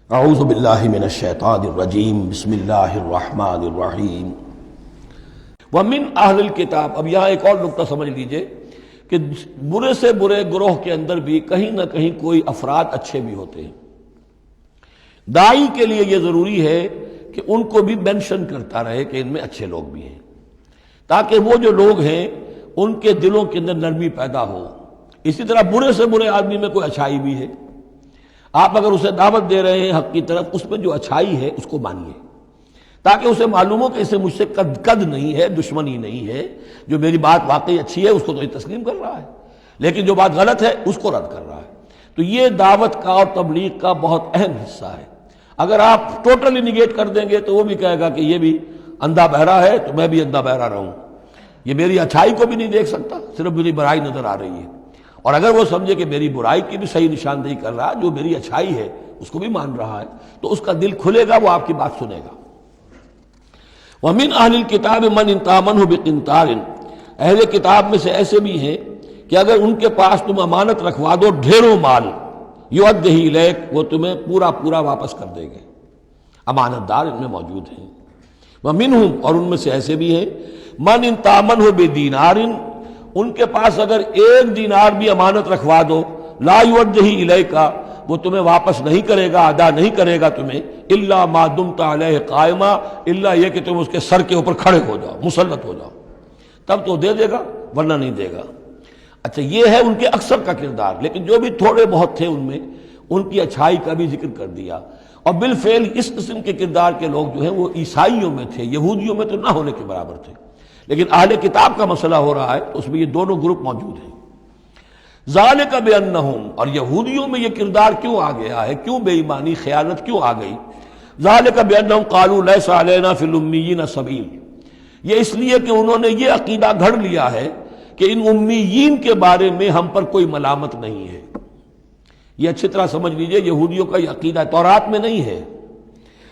اعوذ باللہ من الشیطان الرجیم بسم اللہ الرحمن الرحیم ومن اہل الکتاب۔ اب یہاں ایک اور نقطہ سمجھ لیجئے کہ برے سے برے گروہ کے اندر بھی کہیں نہ کہیں کوئی افراد اچھے بھی ہوتے ہیں۔ داعی کے لیے یہ ضروری ہے کہ ان کو بھی مینشن کرتا رہے کہ ان میں اچھے لوگ بھی ہیں، تاکہ وہ جو لوگ ہیں ان کے دلوں کے اندر نرمی پیدا ہو۔ اسی طرح برے سے برے آدمی میں کوئی اچھائی بھی ہے، آپ اگر اسے دعوت دے رہے ہیں حق کی طرف، اس میں جو اچھائی ہے اس کو مانیے، تاکہ اسے معلوم ہو کہ اسے مجھ سے قد نہیں ہے، دشمنی نہیں ہے، جو میری بات واقعی اچھی ہے اس کو تو یہ تسلیم کر رہا ہے، لیکن جو بات غلط ہے اس کو رد کر رہا ہے۔ تو یہ دعوت کا اور تبلیغ کا بہت اہم حصہ ہے۔ اگر آپ ٹوٹلی نگیٹ کر دیں گے تو وہ بھی کہے گا کہ یہ بھی اندھا بہرا ہے تو میں بھی اندھا بہرا رہوں، یہ میری اچھائی کو بھی نہیں دیکھ سکتا، صرف میری برائی نظر آ رہی ہے۔ اور اگر وہ سمجھے کہ میری برائی کی بھی صحیح نشاندہی کر رہا ہے، جو میری اچھائی ہے اس کو بھی مان رہا ہے، تو اس کا دل کھلے گا، وہ آپ کی بات سنے گا۔ وَمِنْ أَهْلِ الْكِتَابِ مَنْ إِنْ تَأْمَنْهُ بِقِنْطَارٍ، اہل کتاب میں سے ایسے بھی ہیں کہ اگر ان کے پاس تم امانت رکھوا دو ڈھیروں مال، یؤدِّهِ إِلَيْكَ، وہ تمہیں پورا پورا واپس کر دیں گے۔ امانت دار ان میں موجود ہیں۔ وَمِنْهُمْ، اور ان میں سے ایسے بھی ہیں، مَنْ إِنْ تَأْمَنْهُ بِدِينَارٍ، ان کے پاس اگر ایک دینار بھی امانت رکھوا دو، لا یؤدِّهِ إِلَيْكَ، وہ تمہیں واپس نہیں کرے گا، ادا نہیں کرے گا تمہیں، الا ما دمت علیہ قائما، الا یہ کہ تم اس کے سر کے اوپر کھڑے ہو جاؤ، مسلط ہو جاؤ، تب تو دے دے گا، ورنہ نہیں دے گا۔ اچھا، یہ ہے ان کے اکثر کا کردار، لیکن جو بھی تھوڑے بہت تھے ان میں ان کی اچھائی کا بھی ذکر کر دیا۔ اور بالفعل اس قسم کے کردار کے لوگ جو ہیں وہ عیسائیوں میں تھے، یہودیوں میں تو نہ ہونے کے برابر تھے، لیکن اہل کتاب کا مسئلہ ہو رہا ہے تو اس میں یہ دونوں گروپ موجود ہیں۔ ذالک بانہم، اور یہودیوں میں یہ کردار کیوں آ گیا ہے، کیوں بے ایمانی خیانت کیوں آ گئی؟ ذالک بانہم قالوا لیس علینا فی الامیین سبیل، یہ اس لیے کہ انہوں نے یہ عقیدہ گھڑ لیا ہے کہ ان امیین کے بارے میں ہم پر کوئی ملامت نہیں ہے۔ یہ اچھی طرح سمجھ لیجئے، یہودیوں کا یہ عقیدہ تورات میں نہیں ہے،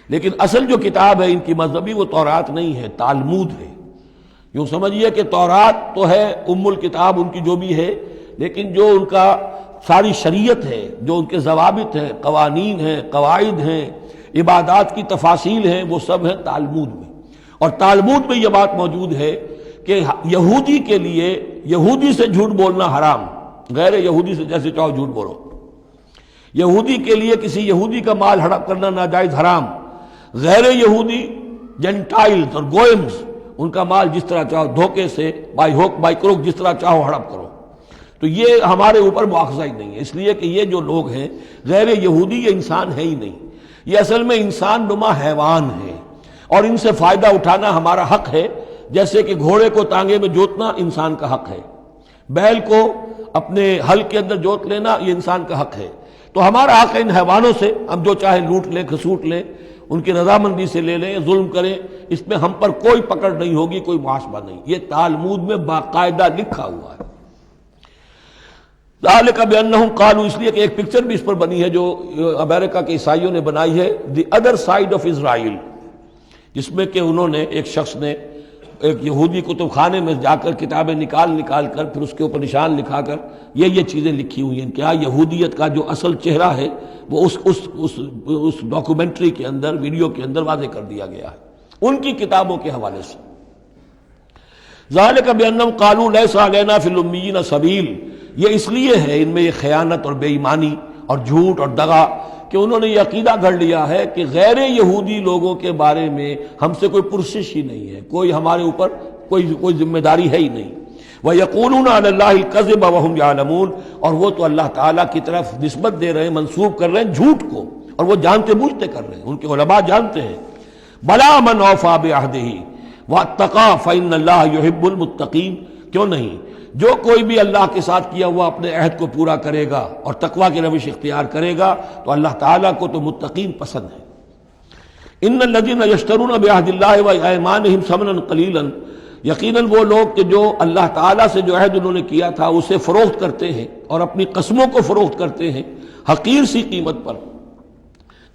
لیکن اصل جو کتاب ہے ان کی مذہبی وہ تورات نہیں ہے، تالمود ہے۔ یوں سمجھیے کہ تورات تو ہے ام الکتاب ان کی جو بھی ہے، لیکن جو ان کا ساری شریعت ہے، جو ان کے ضوابط ہیں، قوانین ہیں، قواعد ہیں، عبادات کی تفاصیل ہیں، وہ سب ہیں تالمود میں۔ اور تالمود میں یہ بات موجود ہے کہ یہودی کے لیے یہودی سے جھوٹ بولنا حرام، غیر یہودی سے جیسے چاہو جھوٹ بولو۔ یہودی کے لیے کسی یہودی کا مال ہڑپ کرنا ناجائز حرام، غیر یہودی جنٹائلز اور گوئمز ان کا مال جس طرح چاہو دھوکے سے، بائی ہوک بائی کروک، جس طرح چاہو ہڑپ کرو۔ تو یہ ہمارے اوپر مواخذہ ہی نہیں ہے، اس لیے کہ یہ جو لوگ ہیں غیر یہودی، یہ انسان ہے ہی نہیں، یہ اصل میں انسان نما حیوان ہے، اور ان سے فائدہ اٹھانا ہمارا حق ہے، جیسے کہ گھوڑے کو تانگے میں جوتنا انسان کا حق ہے، بیل کو اپنے ہل کے اندر جوت لینا یہ انسان کا حق ہے۔ تو ہمارا حق ہے ان حیوانوں سے ہم جو چاہے لوٹ لیں، کھسوٹ لیں، ان کی رضامندی سے لے لیں، ظلم کریں، اس میں ہم پر کوئی پکڑ نہیں ہوگی، کوئی محاسبہ نہیں۔ یہ تالمود میں باقاعدہ لکھا ہوا ہے۔ ذالک بانہم قالوا، اس لیے کہ ایک پکچر بھی اس پر بنی ہے جو امریکہ کے عیسائیوں نے بنائی ہے، the other side of Israel, جس میں کہ انہوں نے ایک شخص نے ایک یہودی کتب خانے میں جا کر کتابیں نکال کر پھر اس کے اوپر نشان لکھا کر یہ چیزیں لکھی ہوئی ہیں۔ کیا یہودیت کا جو اصل چہرہ ہے وہ اس ڈاکومنٹری کے اندر، ویڈیو کے اندر واضح کر دیا گیا ہے ان کی کتابوں کے حوالے سے۔ ذالک بانہم قالوا لیس علینا فی الامیین سبیل، یہ اس لیے ہے ان میں یہ خیانت اور بے ایمانی اور جھوٹ اور دغا کہ انہوں نے یہ عقیدہ گھڑ لیا ہے کہ غیر یہودی لوگوں کے بارے میں ہم سے کوئی پرسش ہی نہیں ہے، کوئی ہمارے اوپر کوئی ذمہ داری ہے ہی نہیں۔ وَيَقُولُونَ عَلَى اللَّهِ الْكَذِبَ وَهُمْ يَعْلَمُونَ، اور وہ تو اللہ تعالیٰ کی طرف نسبت دے رہے ہیں، منسوب کر رہے ہیں جھوٹ کو، اور وہ جانتے بوجھتے کر رہے ہیں، ان کے علماء جانتے ہیں۔ بَلَا مَنْ أَوْفَىٰ بِعَهْدِهِ وَاتَّقَىٰ فَإِنَّ اللَّهَ يُحِبُّ الْمُتَّقِينَ، کیوں نہیں، جو کوئی بھی اللہ کے ساتھ کیا ہوا اپنے عہد کو پورا کرے گا اور تقویٰ کی روش اختیار کرے گا تو اللہ تعالیٰ کو تو متقین پسند ہے۔ ان الذین یشترون بعہد اللہ وایمانہم ثمنا قلیلا، یقیناً وہ لوگ کہ جو اللہ تعالیٰ سے جو عہد انہوں نے کیا تھا اسے فروخت کرتے ہیں اور اپنی قسموں کو فروخت کرتے ہیں حقیر سی قیمت پر۔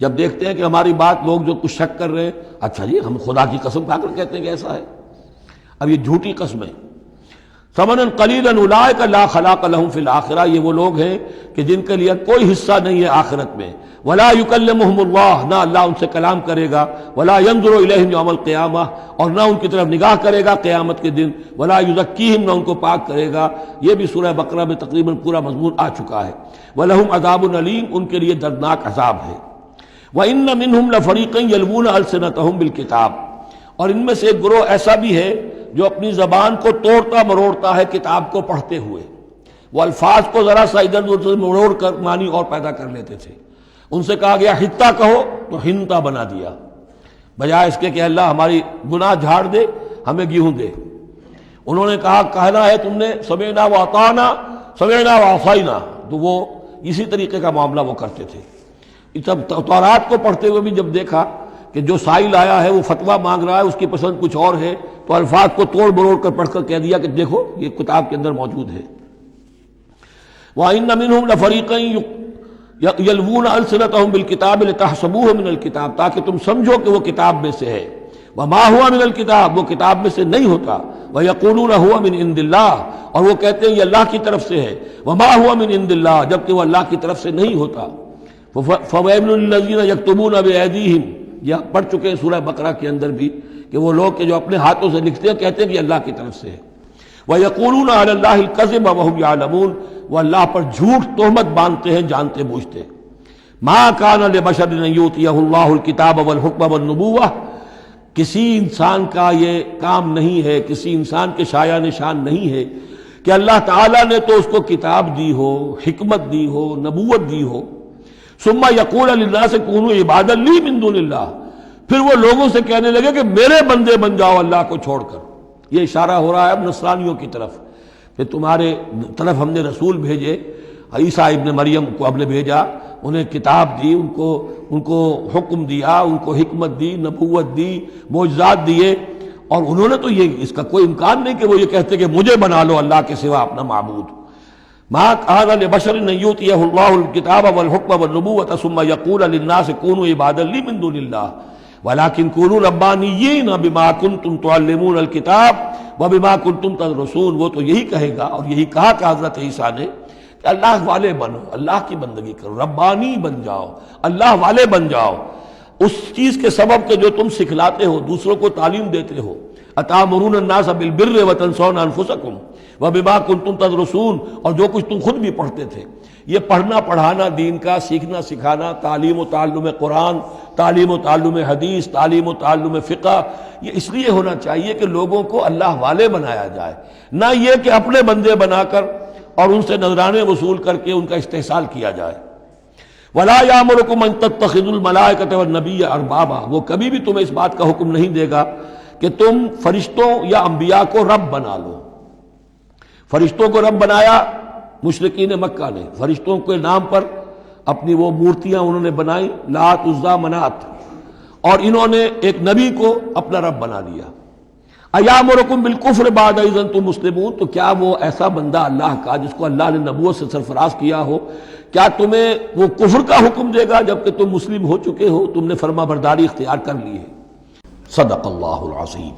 جب دیکھتے ہیں کہ ہماری بات لوگ جو کچھ شک کر رہے ہیں، اچھا جی ہم خدا کی قسم کھا کر کہتے ہیں کہ ایسا ہے، اب یہ جھوٹی قسم ہے۔ ثمنا قلیلا اولئک لا خلاق لهم فی الآخرہ، یہ وہ لوگ ہیں کہ جن کے لیے کوئی حصہ نہیں ہے آخرت میں. ولا یکلمہم اللہ، نہ اللہ ان سے کلام کرے گا. ولا ینظر الیہم یوم القیامہ، اور نہ ان کی طرف نگاہ کرے گا قیامت کے دن. ولا یزکیہم، نہ ان کو پاک کرے گا. یہ بھی سورہ بقرہ میں تقریباً پورا مضمون آ چکا ہے. وَلَهُمْ عَذَابٌ أَلِيمٌ، ان کے لیے دردناک عذاب ہے. وَإِنَّ مِنْهُمْ لَفَرِيقًا يَلْوُونَ أَلْسِنَتَهُمْ بِالْكِتَابِ، اور ان میں سے ایک گروہ ایسا بھی ہے جو اپنی زبان کو توڑتا مروڑتا ہے کتاب کو پڑھتے ہوئے. وہ الفاظ کو ذرا سا ادھر ادھر سے مروڑ کر معنی اور پیدا کر لیتے تھے. ان سے کہا گیا حتہ کہو تو ہنتا بنا دیا، بجائے اس کے کہ اللہ ہماری گناہ جھاڑ دے، ہمیں گیہوں دے. انہوں نے کہا کہنا ہے تم نے سمعنا واطعنا، سمعنا وعصینا، تو وہ اسی طریقے کا معاملہ وہ کرتے تھے. جب تورات کو پڑھتے ہوئے بھی جب دیکھا کہ جو سائل آیا ہے وہ فتویٰ مانگ رہا ہے، اس کی پسند کچھ اور ہے، تو الفاظ کو توڑ بروڑ کر پڑھ کر کہہ دیا کہ دیکھو یہ کتاب کے اندر موجود ہے. وَإِنَّ مِنْهُمْ لَفَرِيقًا يَلْوُونَ أَلْسِنَتَهُمْ بِالْكِتَابِ لِتَحْسَبُوهُ مِنَ الْكِتَابِ، تاکہ تم سمجھو کہ وہ کتاب میں سے ہے. وَمَا هُوَ مِنَ الْكِتَابِ، وہ کتاب میں سے نہیں ہوتا. وَيَقُولُونَ هُوَ مِنْ عِنْدِ اللَّهِ، اور وہ کہتے ہیں یہ اللہ کی طرف سے ہے. وَمَا هُوَ مِنْ عِنْدِ اللَّهِ، جبکہ وہ اللہ کی طرف سے نہیں ہوتا. فَوَيْلٌ لِّلَّذِينَ يَكْتُبُونَ بِأَيْدِيهِمْ، یہ پڑھ چکے ہیں سورہ بقرہ کے اندر بھی کہ وہ لوگ کہ جو اپنے ہاتھوں سے لکھتے ہیں کہتے ہیں کہ اللہ کی طرف سے ہے. وَيَقُولُونَ عَلَى اللَّهِ الْكَذِبَ وَهُمْ يَعْلَمُونَ، وہ اللہ پر جھوٹ تہمت باندھتے ہیں جانتے بوجھتے. مَا كَانَ لِبَشَرٍ أَن يُؤْتِيَهُ اللَّهُ الْكِتَابَ وَالْحُكْمَ وَالنُّبُوَّةَ، کسی انسان کا یہ کام نہیں ہے، کسی انسان کے شایہ نشان نہیں ہے کہ اللہ تعالیٰ نے تو اس کو کتاب دی ہو، حکمت دی ہو، نبوت دی ہو. ثم یقول للناس کونوا عبادا لی من دون اللہ، پھر وہ لوگوں سے کہنے لگے کہ میرے بندے بن جاؤ اللہ کو چھوڑ کر. یہ اشارہ ہو رہا ہے اب نصرانیوں کی طرف کہ تمہارے طرف ہم نے رسول بھیجے، عیسیٰ ابن مریم کو ہم نے بھیجا، انہیں کتاب دی، ان کو حکم دیا، ان کو حکمت دی، نبوت دی، معجزات دیے، اور انہوں نے تو یہ اس کا کوئی امکان نہیں کہ وہ یہ کہتے کہ مجھے بنا لو اللہ کے سوا اپنا معبود. ما كان لبشر ان يؤتيه الله الكتاب والحكم والنبوة ثم يقول للناس كونوا عبادا لي من دون الله ولكن كونوا ربانيين بما كنتم تعلمون الكتاب وبما كنتم تدرسون. وہ تو یہی کہے گا اور یہی کہا کہ حضرت عیسیٰ نے کہ اللہ والے بنو، اللہ کی بندگی کرو، ربانی بن جاؤ، اللہ والے بن جاؤ. اس چیز کے سبب کہ جو تم سکھلاتے ہو، دوسروں کو تعلیم دیتے ہو. اتامرون الناس بالبر وتنسون انفسکم وبما کنتم تدرسون، اور جو کچھ تم خود بھی پڑھتے تھے. یہ پڑھنا پڑھانا دین کا، سیکھنا سکھانا، تعلیم و تعلم قرآن، تعلیم و تعلم حدیث، تعلیم و تعلم فقہ، یہ اس لیے ہونا چاہیے کہ لوگوں کو اللہ والے بنایا جائے، نہ یہ کہ اپنے بندے بنا کر اور ان سے نذرانے وصول کر کے ان کا استحصال کیا جائے. وَلَا يَأْمُرُكُمْ أَن تَتَّخِذُوا الْمَلَائِكَةَ وَالنَّبِيَّ أَرْبَابًا، وہ کبھی بھی تمہیں اس بات کا حکم نہیں دے گا کہ تم فرشتوں یا انبیاء کو رب بنا لو. فرشتوں کو رب بنایا مشرکین مکہ نے، فرشتوں کے نام پر اپنی وہ مورتیاں انہوں نے بنائی، لات، عزا، منات، اور انہوں نے ایک نبی کو اپنا رب بنا لیا. ایامرکم بالکفر بعد اذ انتم مسلمون، تو کیا وہ ایسا بندہ اللہ کا جس کو اللہ نے نبوت سے سرفراز کیا ہو، کیا تمہیں وہ کفر کا حکم دے گا جبکہ تم مسلم ہو چکے ہو، تم نے فرما برداری اختیار کر لی ہے. صدق اللہ العظیم.